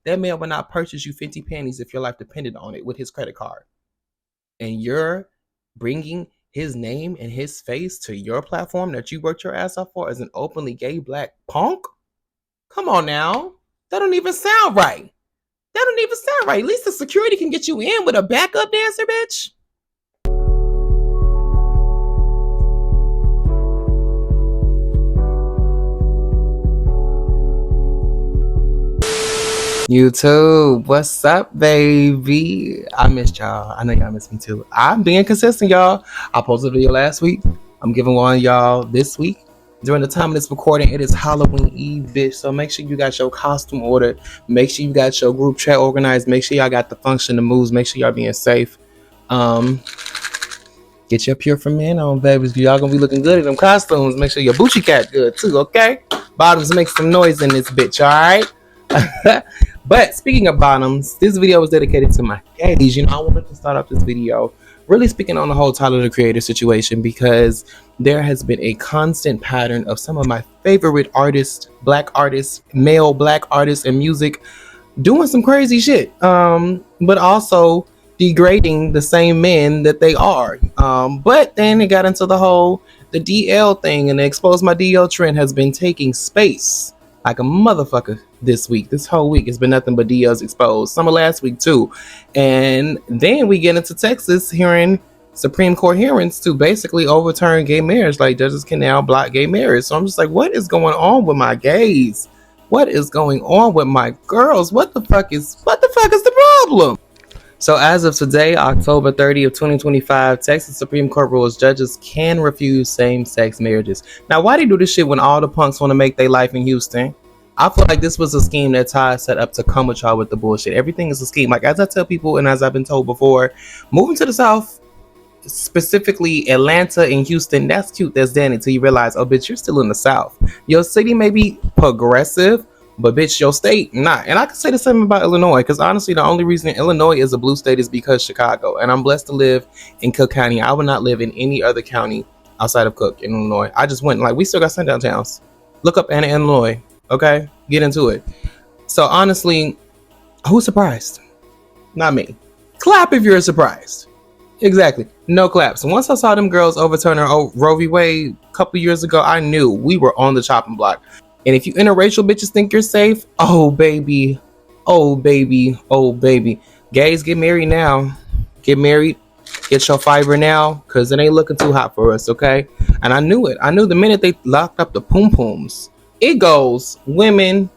That man will not purchase you 50 panties if your life depended on it with his credit card. And you're bringing his name and his face to your platform that you worked your ass off for as an openly gay black punk? Come on now. That don't even sound right. That don't even sound right. At least the security can get you in with a backup dancer, bitch. YouTube, what's up, baby? I missed y'all. I know y'all missed me too. I'm being consistent, y'all. I posted a video last week. I'm giving one y'all this week. During the time of this recording, it is Halloween Eve, bitch. So make sure you got your costume ordered. Make sure you got your group chat organized. Make sure y'all got the function, the moves. Make sure y'all being safe. Get your Pure for Men on, babies. Y'all gonna be looking good in them costumes. Make sure your Bucci cat good too, okay? Bottoms make some noise in this bitch, all right? But speaking of bottoms, this video was dedicated to my gays. You know, I wanted to start off this video really speaking on the whole Tyler the Creator situation because there has been a constant pattern of some of my favorite artists, black artists, male black artists in music doing some crazy shit, but also degrading the same men that they are. But then it got into the DL thing, and the Expose My DL trend has been taking space like a motherfucker this week. This whole week has been nothing but DLs exposed. Some of last week too. And then we get into Texas hearing Supreme Court hearings to basically overturn gay marriage. Like, judges can now block gay marriage. So I'm just like, what is going on with my gays? What is going on with my girls? What the fuck is the problem? So as of today, October 30th, 2025, Texas Supreme Court rules judges can refuse same-sex marriages. Now, why they do this shit when all the punks want to make their life in Houston? I feel like this was a scheme that Ty set up to come with y'all with the bullshit. Everything is a scheme. Like, as I tell people and as I've been told before, moving to the South, specifically Atlanta and Houston, that's cute, that's dandy, until you realize, oh, bitch, you're still in the South. Your city may be progressive, but bitch, your state, not. And I can say the same about Illinois, because honestly, the only reason Illinois is a blue state is because Chicago. And I'm blessed to live in Cook County. I would not live in any other county outside of Cook in Illinois. I just went, like, we still got sundown towns. Look up Anna, Illinois, okay? Get into it. So honestly, who's surprised? Not me. Clap if you're surprised. Exactly. No claps. Once I saw them girls overturn Roe v. Wade a couple years ago, I knew we were on the chopping block. And if you interracial bitches think you're safe, oh baby, oh baby, oh baby. Gays, get married now. Get married. Get your fiber now, because it ain't looking too hot for us, okay? And I knew it. I knew the minute they locked up the poom-pooms, it goes, women,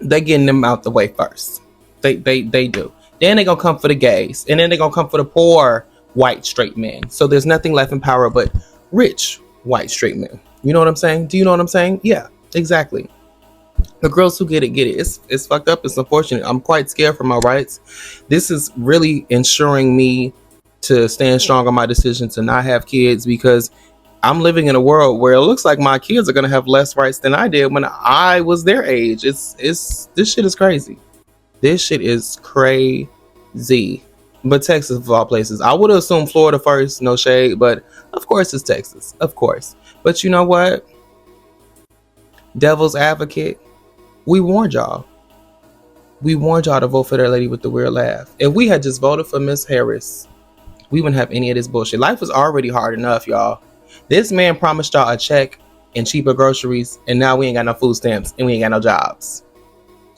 they getting them out the way first. They do. Then they gonna come for the gays. And then they gonna come for the poor white straight men. So there's nothing left in power but rich white straight men. You know what I'm saying? Do you know what I'm saying? Yeah, exactly. The girls who get it, get it. It's fucked up. It's unfortunate. I'm quite scared for my rights. This is really ensuring me to stand strong on my decision to not have kids, because I'm living in a world where it looks like my kids are gonna have less rights than I did when I was their age. It's this shit is crazy. This shit is crazy. But Texas of all places. I would have assumed Florida first, no shade, but of course it's Texas. Of course. But you know what? Devil's advocate, we warned y'all. We warned y'all to vote for that lady with the weird laugh. If we had just voted for Miss Harris, we wouldn't have any of this bullshit. Life was already hard enough, y'all. This man promised y'all a check and cheaper groceries, and now we ain't got no food stamps and we ain't got no jobs.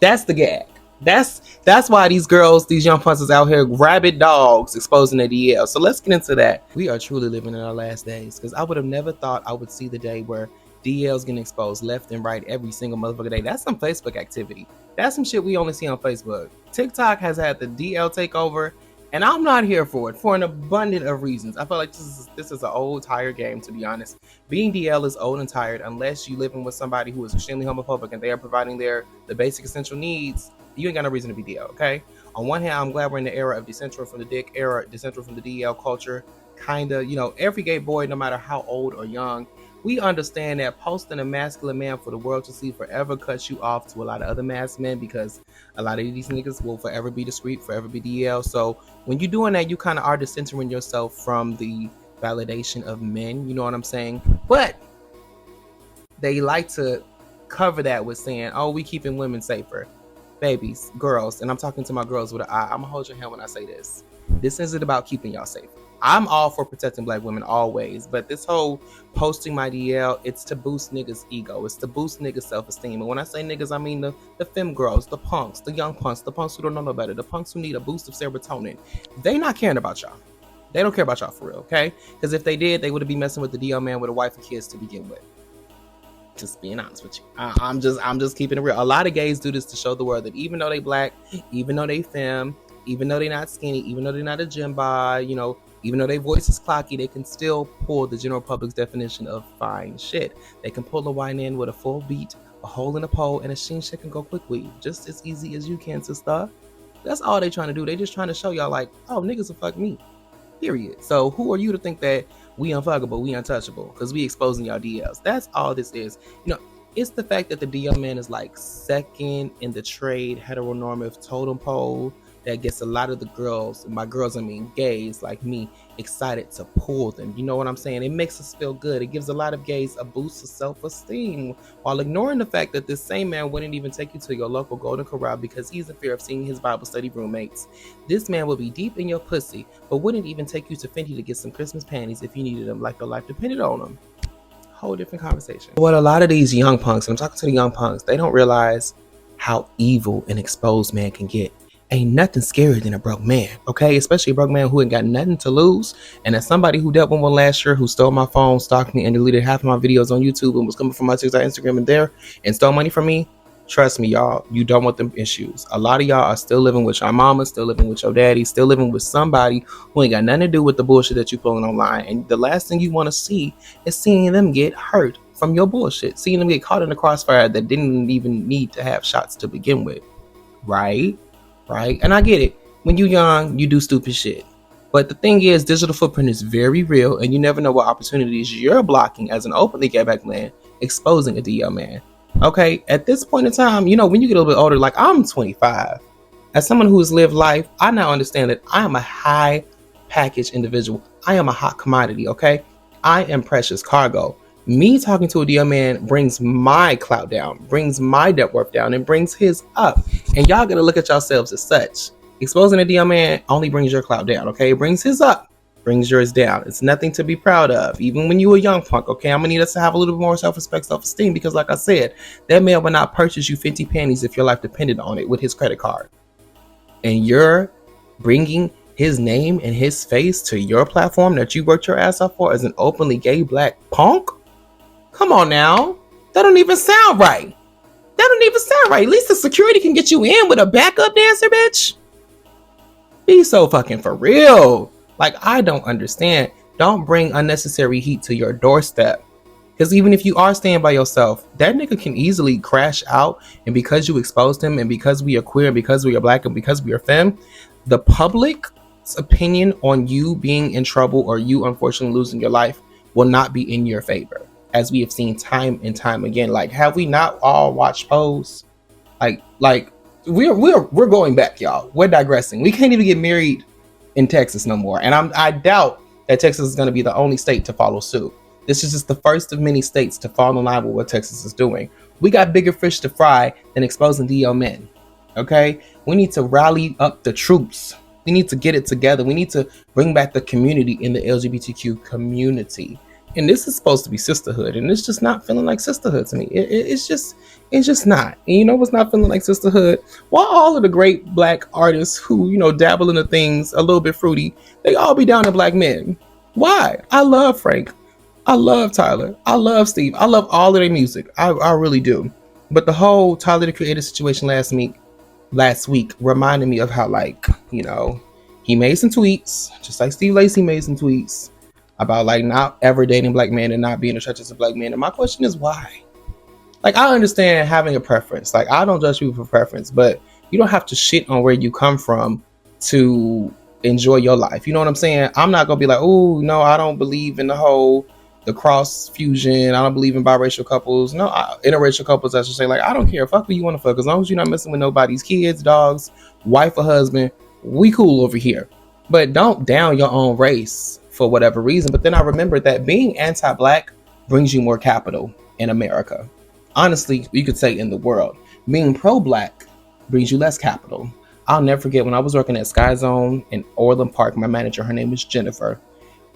That's the gag. That's why these girls, these young punks out here, rabid dogs exposing their DL. So let's get into that. We are truly living in our last days, because I would have never thought I would see the day where DL's getting exposed left and right every single motherfucking day. That's some Facebook activity. That's some shit we only see on Facebook. TikTok has had the DL takeover, and I'm not here for it for an abundance of reasons. I feel like this is an old, tired game, to be honest. Being DL is old and tired unless you living with somebody who is extremely homophobic and they are providing the basic essential needs. You ain't got no reason to be DL, okay? On one hand, I'm glad we're in the era of decentral from the dick era, decentral from the DL culture. Kinda, you know, every gay boy, no matter how old or young, we understand that posting a masculine man for the world to see forever cuts you off to a lot of other masked men, because a lot of these niggas will forever be discreet, forever be DL. So when you're doing that, you kind of are decentering yourself from the validation of men, you know what I'm saying? But they like to cover that with saying, oh, we keeping women safer. babies, girls, and I'm talking to my girls with an eye. I'm gonna hold your hand when I say this. This isn't about keeping y'all safe. I'm all for protecting black women always, but this whole posting my DL, it's to boost niggas' ego. It's to boost niggas' self-esteem. And when I say niggas, I mean the femme girls, the punks, the young punks, the punks who don't know no better, the punks who need a boost of serotonin. They not caring about y'all. They don't care about y'all for real, okay? Because if they did, they would be messing with the DL man with a wife and kids to begin with. Just being honest with you, I'm just keeping it real. A lot of gays do this to show the world that even though they black, even though they femme, even though they not skinny, even though they're not a gym by, you know, even though their voice is clocky, they can still pull the general public's definition of fine shit. They can pull a wine in with a full beat, a hole in a pole, and a sheen shit can go quickly, just as easy as you can, sister. That's all they trying to do. They just trying to show y'all like, oh, niggas will fuck me. Period. So who are you to think that we unfuckable, we untouchable, because we exposing y'all DLs? That's all this is. You know, it's the fact that the DL man is like second in the trade heteronormative totem pole that gets a lot of the girls, my girls, I mean gays like me, excited to pull them. You know what I'm saying? It makes us feel good. It gives a lot of gays a boost of self-esteem while ignoring the fact that this same man wouldn't even take you to your local Golden Corral because he's in fear of seeing his Bible study roommates. This man will be deep in your pussy, but wouldn't even take you to Fenty to get some Christmas panties if you needed them like your life depended on them. Whole different conversation. What a lot of these young punks, and I'm talking to the young punks, they don't realize how evil an exposed man can get. Ain't nothing scarier than a broke man, okay? Especially a broke man who ain't got nothing to lose. And as somebody who dealt with one last year who stole my phone, stalked me, and deleted half of my videos on YouTube and was coming from my TikTok, Instagram, and there, and stole money from me, trust me, y'all, you don't want them issues. A lot of y'all are still living with your mama, still living with your daddy, still living with somebody who ain't got nothing to do with the bullshit that you pulling online. And the last thing you want to see is seeing them get hurt from your bullshit, seeing them get caught in the crossfire that didn't even need to have shots to begin with, right? Right? And I get it. When you're young, you do stupid shit. But the thing is, digital footprint is very real, and you never know what opportunities you're blocking as an openly gay black man exposing a DL man. Okay? At this point in time, you know, when you get a little bit older, like I'm 25, as someone who has lived life, I now understand that I am a high package individual. I am a hot commodity, okay? I am precious cargo. Me talking to a DL man brings my clout down, brings my net worth down, and brings his up. And y'all gotta look at yourselves as such. Exposing a DL man only brings your clout down, okay? It brings his up, brings yours down. It's nothing to be proud of, even when you a young punk, okay? I'm gonna need us to have a little bit more self-respect, self-esteem, because like I said, that man would not purchase you 50 panties if your life depended on it with his credit card. And you're bringing his name and his face to your platform that you worked your ass off for as an openly gay black punk? Come on now. That don't even sound right. That don't even sound right. At least the security can get you in with a backup dancer, bitch. Be so fucking for real. Like, I don't understand. Don't bring unnecessary heat to your doorstep. Because even if you are staying by yourself, that nigga can easily crash out. And because you exposed him, and because we are queer, and because we are black, and because we are femme, the public's opinion on you being in trouble or you unfortunately losing your life will not be in your favor. As we have seen time and time again. Like, have we not all watched Pose? Like we're going back, y'all. We're digressing. We can't even get married in Texas no more. And I doubt that Texas is going to be the only state to follow suit. This is just the first of many states to fall in line with what Texas is doing. We got bigger fish to fry than exposing DL men. Okay? We need to rally up the troops. We need to get it together. We need to bring back the community in the LGBTQ community. And this is supposed to be sisterhood, and it's just not feeling like sisterhood to me. It's just not. And you know what's not feeling like sisterhood? Why all of the great black artists who, you know, dabble into things a little bit fruity, they all be down to black men. Why? I love Frank. I love Tyler. I love Steve. I love all of their music. I really do. But the whole Tyler the Creator situation last week reminded me of how, like, you know, he made some tweets, just like Steve Lacy made some tweets, about like not ever dating black men and not being attracted to black men. And my question is why? Like, I understand having a preference. Like, I don't judge people for preference, but you don't have to shit on where you come from to enjoy your life. You know what I'm saying? I'm not gonna be like, oh no, I don't believe in the cross fusion. I don't believe in biracial couples. No, interracial couples, I should say. Like, I don't care. Fuck who you want to fuck. As long as you're not messing with nobody's kids, dogs, wife or husband, we cool over here. But don't down your own race for whatever reason. But then I remember that being anti-black brings you more capital in America. Honestly, you could say in the world. Being pro-black brings you less capital. I'll never forget when I was working at Sky Zone in Orland Park. My manager, her name was Jennifer.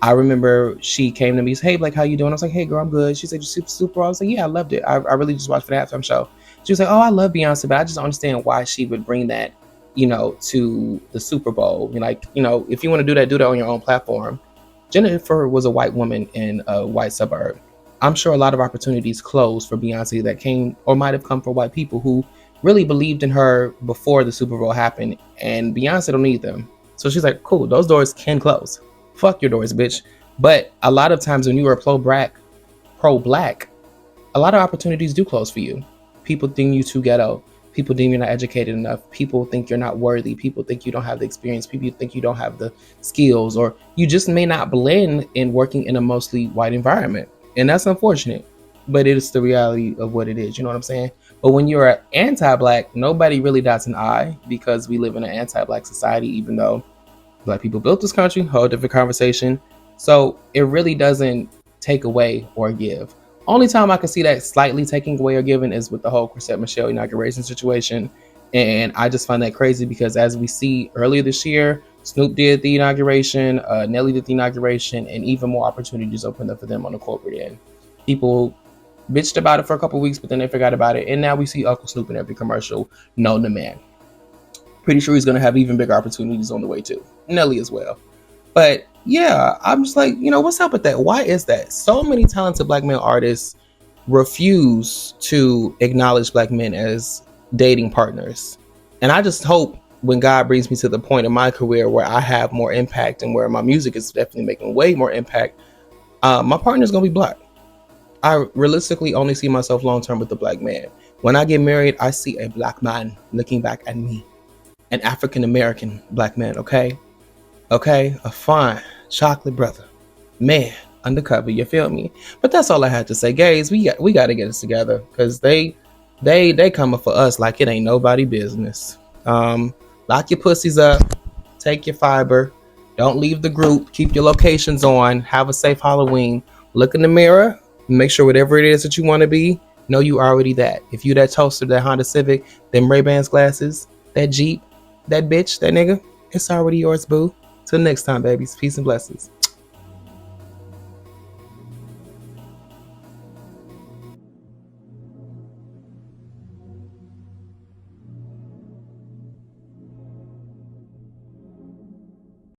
I remember she came to me, said, "Hey, Blake, how you doing?" I was like, "Hey, girl, I'm good." She said, "You Super Bowl?" I was like, "Yeah, I loved it. I really just watched for the halftime show." She was like, "Oh, I love Beyonce, but I just don't understand why she would bring that, to the Super Bowl. If you want to do that on your own platform." Jennifer was a white woman in a white suburb. I'm sure a lot of opportunities closed for Beyonce that came or might have come from white people who really believed in her before the Super Bowl happened, and Beyonce don't need them. So she's like, "Cool, those doors can close. Fuck your doors, bitch." But a lot of times when you are pro-black, a lot of opportunities do close for you. People deem you too ghetto. People deem you're not educated enough. People think you're not worthy. People think you don't have the experience. People think you don't have the skills, or you just may not blend in working in a mostly white environment. And that's unfortunate, but it is the reality of what it is. You know what I'm saying? But when you're anti-black, nobody really dots an I, because we live in an anti-black society, even though black people built this country. Whole different conversation. So it really doesn't take away or give. Only time I can see that slightly taking away or giving is with the whole Chrisette Michele inauguration situation. And I just find that crazy because, as we see earlier this year, Snoop did the inauguration, Nelly did the inauguration, and even more opportunities opened up for them on the corporate end. People bitched about it for a couple weeks, but then they forgot about it. And now we see Uncle Snoop in every commercial known to man. Pretty sure he's going to have even bigger opportunities on the way too. Nelly as well. But yeah, I'm just like, what's up with that? Why is that? So many talented black male artists refuse to acknowledge black men as dating partners. And I just hope when God brings me to the point in my career where I have more impact and where my music is definitely making way more impact, my partner's going to be black. I realistically only see myself long term with a black man. When I get married, I see a black man looking back at me. An African American black man, okay? Okay, a fine chocolate brother, man, undercover. You feel me? But that's all I had to say, guys. We got to get this together, because they coming for us like it ain't nobody business. Lock your pussies up, take your fiber, don't leave the group, keep your locations on, have a safe Halloween. Look in the mirror, make sure whatever it is that you want to be, know you already that. If you that toaster, that Honda Civic, them Ray-Bans glasses, that Jeep, that bitch, that nigga, it's already yours, boo. Till next time, babies. Peace and blessings.